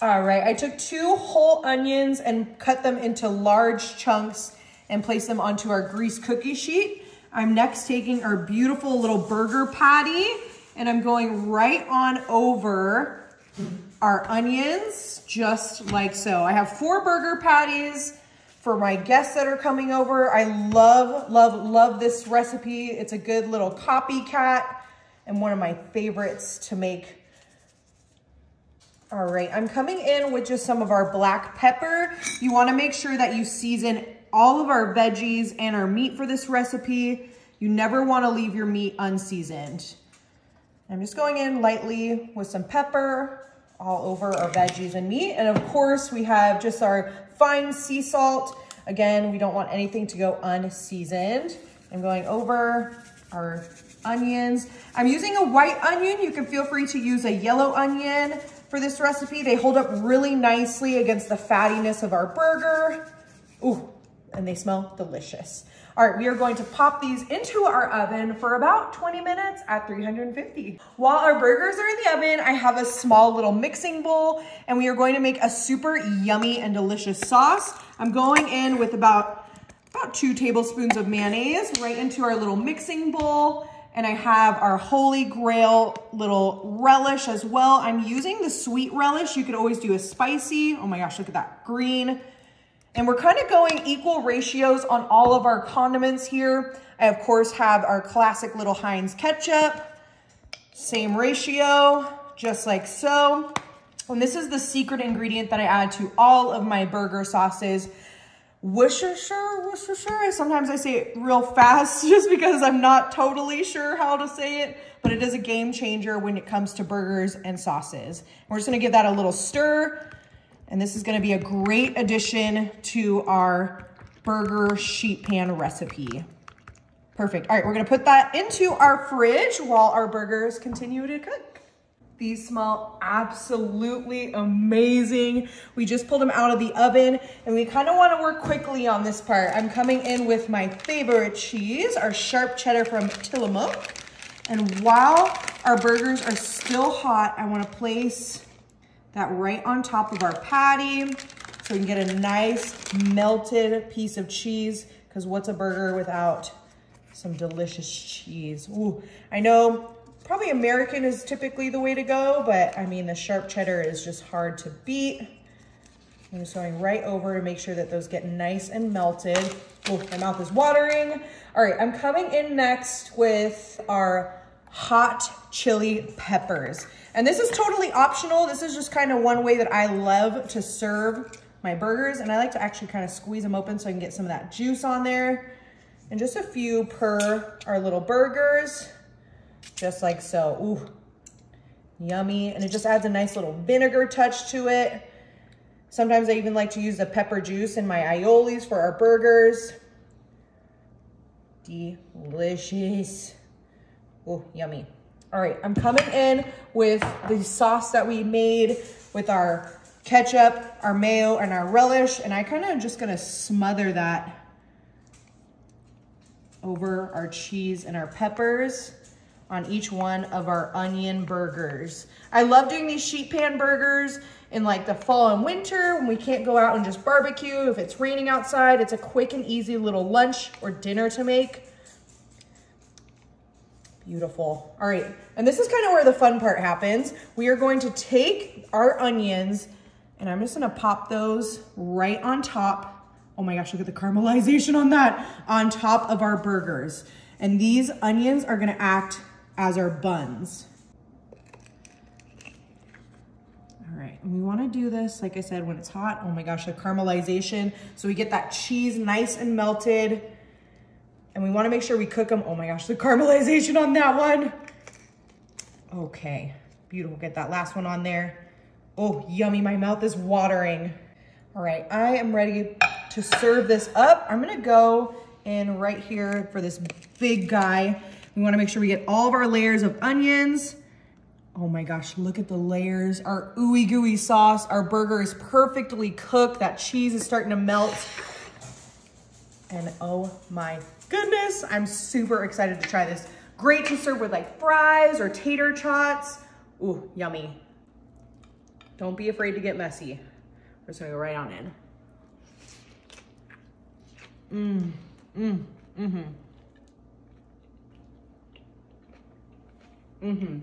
All right, I took 2 whole onions and cut them into large chunks and placed them onto our grease cookie sheet. I'm next taking our beautiful little burger patty and I'm going right on over our onions, just like so. I have 4 burger patties for my guests that are coming over. I love, love, love this recipe. It's a good little copycat and one of my favorites to make. All right, I'm coming in with just some of our black pepper. You wanna make sure that you season all of our veggies and our meat for this recipe. You never wanna leave your meat unseasoned. I'm just going in lightly with some pepper all over our veggies and meat. And of course, we have just our fine sea salt. Again, we don't want anything to go unseasoned. I'm going over our onions. I'm using a white onion. You can feel free to use a yellow onion for this recipe. They hold up really nicely against the fattiness of our burger. Ooh, and they smell delicious. All right, we are going to pop these into our oven for about 20 minutes at 350. While our burgers are in the oven, I have a small little mixing bowl and we are going to make a super yummy and delicious sauce. I'm going in with about 2 tablespoons of mayonnaise right into our little mixing bowl. And I have our Holy Grail little relish as well. I'm using the sweet relish. You could always do a spicy. Oh my gosh, look at that green. And we're kind of going equal ratios on all of our condiments here. I, of course, have our classic little Heinz ketchup. Same ratio, just like so. And this is the secret ingredient that I add to all of my burger sauces. Worcestershire. Sometimes I say it real fast just because I'm not totally sure how to say it, but it is a game changer when it comes to burgers and sauces. We're just gonna give that a little stir, and this is gonna be a great addition to our burger sheet pan recipe. Perfect. All right, we're gonna put that into our fridge while our burgers continue to cook. These smell absolutely amazing. We just pulled them out of the oven and we kind of want to work quickly on this part. I'm coming in with my favorite cheese, our sharp cheddar from Tillamook. And while our burgers are still hot, I want to place that right on top of our patty so we can get a nice melted piece of cheese, because what's a burger without some delicious cheese? Ooh, I know probably American is typically the way to go, but I mean, the sharp cheddar is just hard to beat. I'm just going right over to make sure that those get nice and melted. Oh, my mouth is watering. All right, I'm coming in next with our hot chili peppers. And this is totally optional. This is just kind of one way that I love to serve my burgers. And I like to actually kind of squeeze them open so I can get some of that juice on there. And just a few per our little burgers. Just like so. Ooh, yummy. And it just adds a nice little vinegar touch to it. Sometimes I even like to use the pepper juice in my aiolis for our burgers. Delicious. Ooh, yummy. All right, I'm coming in with the sauce that we made with our ketchup, our mayo, and our relish. And I kind of just gonna smother that over our cheese and our peppers on each one of our onion burgers. I love doing these sheet pan burgers in like the fall and winter when we can't go out and just barbecue. If it's raining outside, it's a quick and easy little lunch or dinner to make. Beautiful. All right, and this is kind of where the fun part happens. We are going to take our onions and I'm just gonna pop those right on top. Oh my gosh, look at the caramelization on that, on top of our burgers. And these onions are gonna act as our buns. All right, and we wanna do this, like I said, when it's hot. Oh my gosh, the caramelization. So we get that cheese nice and melted. And we wanna make sure we cook them. Oh my gosh, the caramelization on that one. Okay, beautiful, get that last one on there. Oh, yummy, my mouth is watering. All right, I am ready to serve this up. I'm gonna go in right here for this big guy. We wanna make sure we get all of our layers of onions. Oh my gosh, look at the layers. Our ooey gooey sauce. Our burger is perfectly cooked. That cheese is starting to melt. And oh my goodness, I'm super excited to try this. Great to serve with like fries or tater tots. Ooh, yummy. Don't be afraid to get messy. We're just gonna go right on in. Mm-hmm.